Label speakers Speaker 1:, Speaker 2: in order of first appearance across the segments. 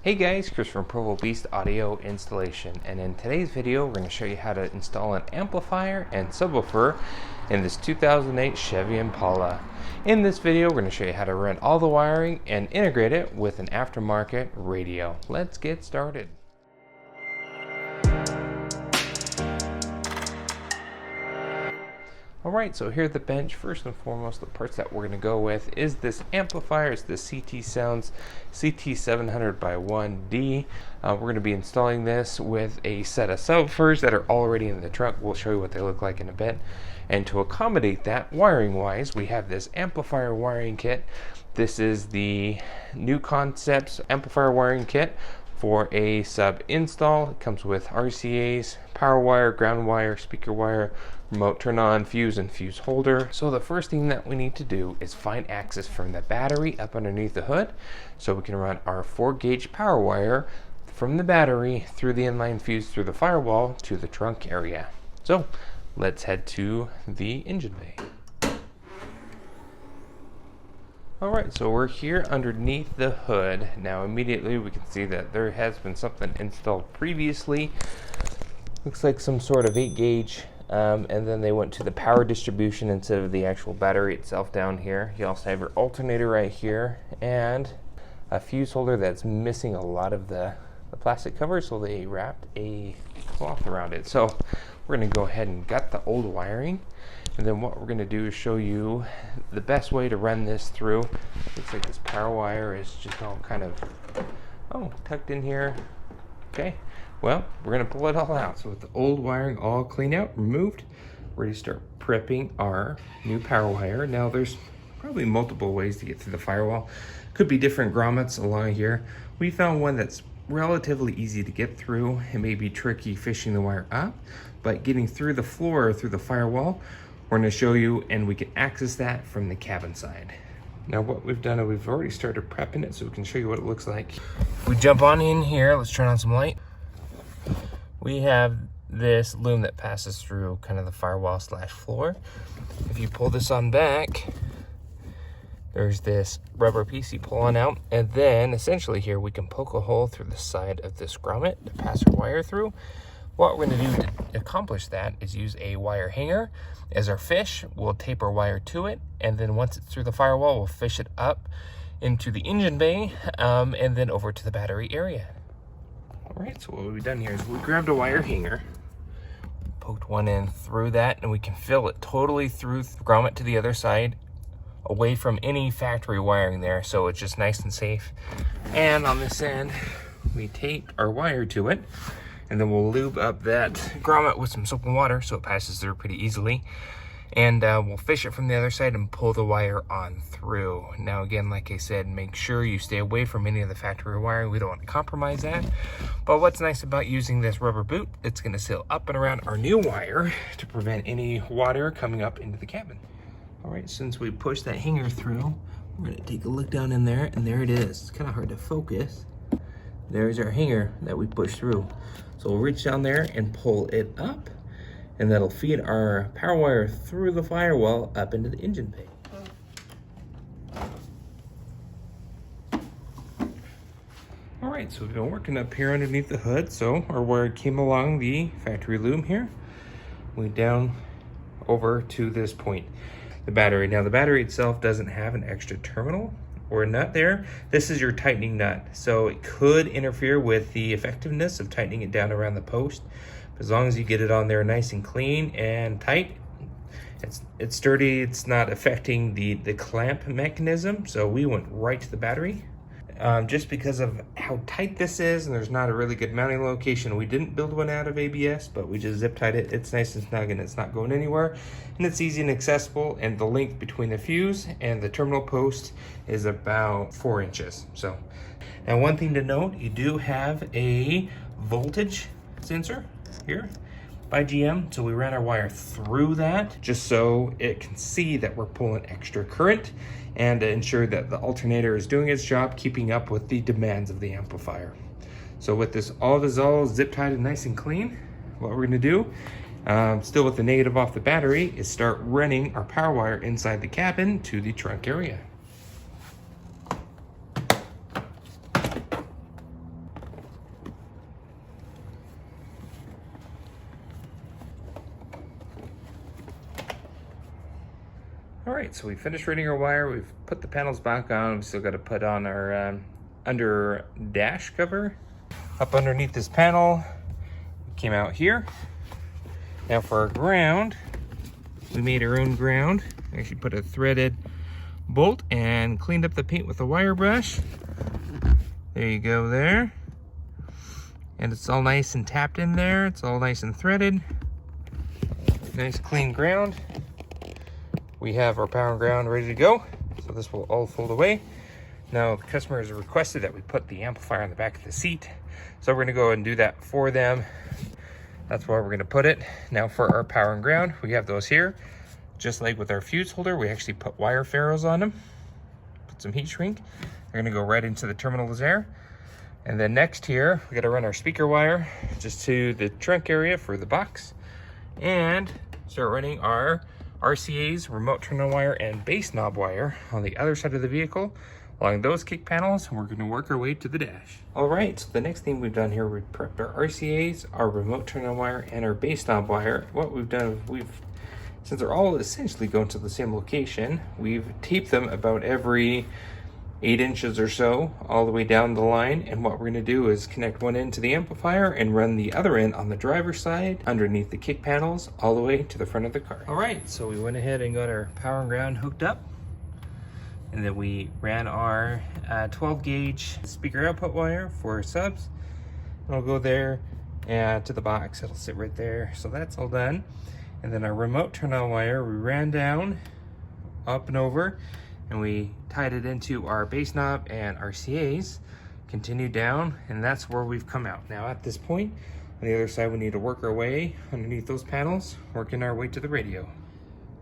Speaker 1: Hey guys, Chris from Provo Beast Audio Installation, and in today's video we're going to show you how to install an amplifier and subwoofer in this 2008 Chevy Impala. In this video we're going to show you how to run all the wiring and integrate it with an aftermarket radio. Let's get started. Alright, so here at the bench, first and foremost, the parts that we're going to go with is this amplifier. It's the CT Sounds CT700x1D. We're going to be installing this with a set of subwoofers that are already in the trunk. We'll show you what they look like in a bit. And to accommodate that, wiring-wise, we have this amplifier wiring kit. This is the New Concepts amplifier wiring kit for a sub install. It comes with RCAs, power wire, ground wire, speaker wire, remote turn on, fuse, and fuse holder. So the first thing that we need to do is find access from the battery up underneath the hood so we can run our 4-gauge power wire from the battery through the inline fuse through the firewall to the trunk area. So let's head to the engine bay. Alright, so we're here underneath the hood. Now immediately we can see that there has been something installed previously. Looks like some sort of 8-gauge, and then they went to the power distribution instead of the actual battery itself down here. You also have your alternator right here, and a fuse holder that's missing a lot of the plastic cover, so they wrapped a cloth around it. So we're going to go ahead and gut the old wiring. And then what we're going to do is show you the best way to run this through. Looks like this power wire is just all kind of, tucked in here. Okay, well, we're going to pull it all out. So with the old wiring all cleaned out, removed, we're ready to start prepping our new power wire. Now there's probably multiple ways to get through the firewall. Could be different grommets along here. We found one that's relatively easy to get through. It may be tricky fishing the wire up, but getting through the floor or through the firewall, we're going to show you, and we can access that from the cabin side. Now what we've done is we've already started prepping it so we can show you what it looks like. We jump on in here, let's turn on some light. We have this loom that passes through kind of the firewall slash floor. If you pull this on back, there's this rubber piece you pull on out, and then essentially here we can poke a hole through the side of this grommet to pass our wire through. What we're going to do to accomplish that is use a wire hanger as our fish. We'll tape our wire to it, and then once it's through the firewall, we'll fish it up into the engine bay, and then over to the battery area. All right, so what we've done here is we grabbed a wire hanger, poked one in through that, and we can fill it totally through the grommet to the other side, away from any factory wiring there, so it's just nice and safe. And on this end, we taped our wire to it. And then we'll lube up that grommet with some soap and water so it passes through pretty easily. And we'll fish it from the other side and pull the wire on through. Now again, like I said, make sure you stay away from any of the factory wiring. We don't want to compromise that. But what's nice about using this rubber boot, it's going to seal up and around our new wire to prevent any water coming up into the cabin. All right, since we pushed that hanger through, we're going to take a look down in there, and there it is. It's kind of hard to focus. There's our hanger that we pushed through. So we'll reach down there and pull it up, and that'll feed our power wire through the firewall up into the engine bay. All right, so we've been working up here underneath the hood. So our wire came along the factory loom here, went down over to this point, the battery. Now the battery itself doesn't have an extra terminal or a nut there. This is your tightening nut, so it could interfere with the effectiveness of tightening it down around the post. But as long as you get it on there nice and clean and tight, it's sturdy, it's not affecting the clamp mechanism. So we went right to the battery. Just because of how tight this is, and there's not a really good mounting location, we didn't build one out of ABS, but we just zip tied it. It's nice and snug and it's not going anywhere, and it's easy and accessible, and the length between the fuse and the terminal post is about 4 inches. So now one thing to note, you do have a voltage sensor here by GM, so we ran our wire through that just so it can see that we're pulling extra current and to ensure that the alternator is doing its job, keeping up with the demands of the amplifier. So with this all zip tied and nice and clean, what we're going to do, still with the negative off the battery, is start running our power wire inside the cabin to the trunk area. All right, so we finished reading our wire. We've put the panels back on. We've still got to put on our under dash cover. Up underneath this panel, we came out here. Now for our ground, we made our own ground. We actually put a threaded bolt and cleaned up the paint with a wire brush. There you go there. And it's all nice and tapped in there. It's all nice and threaded. Nice clean ground. We have our power and ground ready to go. So this will all fold away. Now the customer has requested that we put the amplifier on the back of the seat. So we're gonna go and do that for them. That's where we're gonna put it. Now for our power and ground, we have those here. Just like with our fuse holder, we actually put wire ferrules on them. Put some heat shrink. They're gonna go right into the terminals there. And then next here, we gotta run our speaker wire just to the trunk area for the box. And start running our RCA's, remote turn-on wire, and bass knob wire on the other side of the vehicle. Along those kick panels, we're gonna work our way to the dash. All right, so the next thing we've done here, we've prepped our RCA's, our remote turn-on wire, and our bass knob wire. What we've done, since they're all essentially going to the same location, we've taped them about every 8 inches or so all the way down the line. And what we're going to do is connect one end to the amplifier and run the other end on the driver's side underneath the kick panels all the way to the front of the car. All right, so we went ahead and got our power and ground hooked up, and then we ran our 12 gauge speaker output wire for subs. It'll go there and to the box. It'll sit right there. So that's all done. And then our remote turn on wire, we ran down, up and over, and we tied it into our bass knob and RCA's, continued down, and that's where we've come out. Now at this point, on the other side, we need to work our way underneath those panels, working our way to the radio.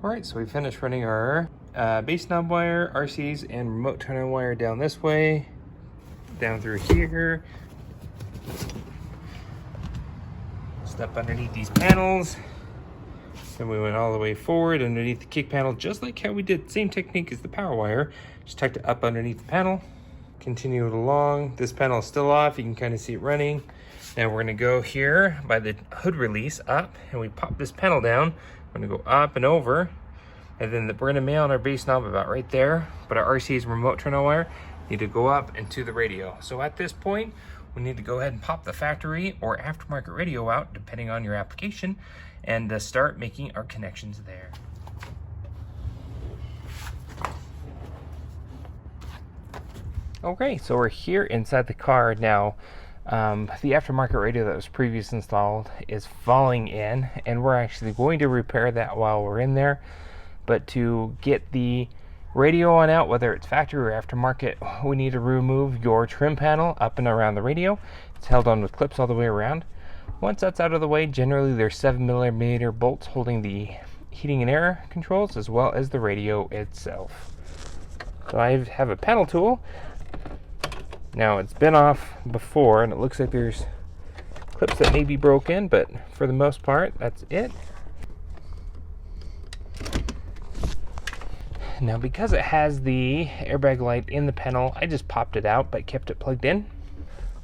Speaker 1: All right, so we finished running our bass knob wire, RCA's, and remote turn on wire down this way, down through here, step underneath these panels. And we went all the way forward underneath the kick panel, just like how we did, same technique as the power wire. Just tucked it up underneath the panel, continued along. This panel is still off, you can kind of see it running. Now we're gonna go here by the hood release up, and we pop this panel down. We're gonna go up and over, and then we're gonna mount our bass knob about right there, but our RCA's remote turn on wire need to go up into the radio. So at this point, we need to go ahead and pop the factory or aftermarket radio out, depending on your application, and start making our connections there. Okay, so we're here inside the car now. The aftermarket radio that was previously installed is falling in, and we're actually going to repair that while we're in there. But to get the radio on out, whether it's factory or aftermarket, we need to remove your trim panel up and around the radio. It's held on with clips all the way around. Once that's out of the way, generally there's 7mm bolts holding the heating and air controls as well as the radio itself. So I have a panel tool. Now it's been off before, and it looks like there's clips that may be broken, but for the most part, that's it. Now because it has the airbag light in the panel, I just popped it out but kept it plugged in.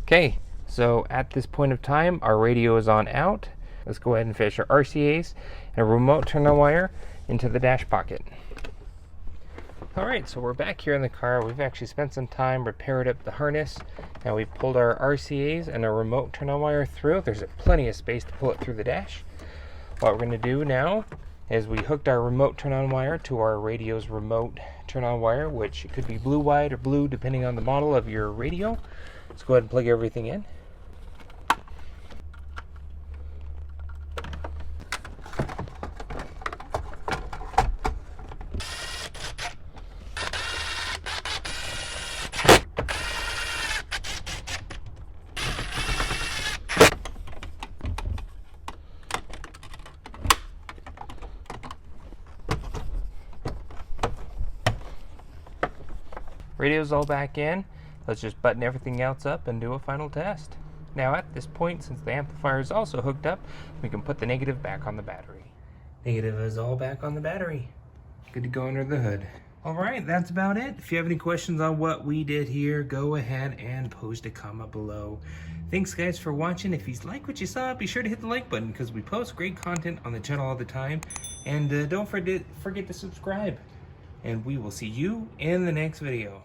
Speaker 1: Okay, so at this point of time, our radio is on out. Let's go ahead and fish our RCA's and a remote turn on wire into the dash pocket. All right, so we're back here in the car. We've actually spent some time, repaired up the harness. Now we pulled our RCA's and our remote turn on wire through. There's plenty of space to pull it through the dash. What we're gonna do now is we hooked our remote turn on wire to our radio's remote turn on wire, which could be blue, white, or blue, depending on the model of your radio. Let's go ahead and plug everything in. Radio's all back in. Let's just button everything else up and do a final test. Now at this point, since the amplifier is also hooked up, we can put the negative back on the battery. Negative is all back on the battery. Good to go under the hood. All right, that's about it. If you have any questions on what we did here, go ahead and post a comment below. Thanks guys for watching. If you like what you saw, be sure to hit the like button because we post great content on the channel all the time. And don't forget to subscribe. and we will see you in the next video.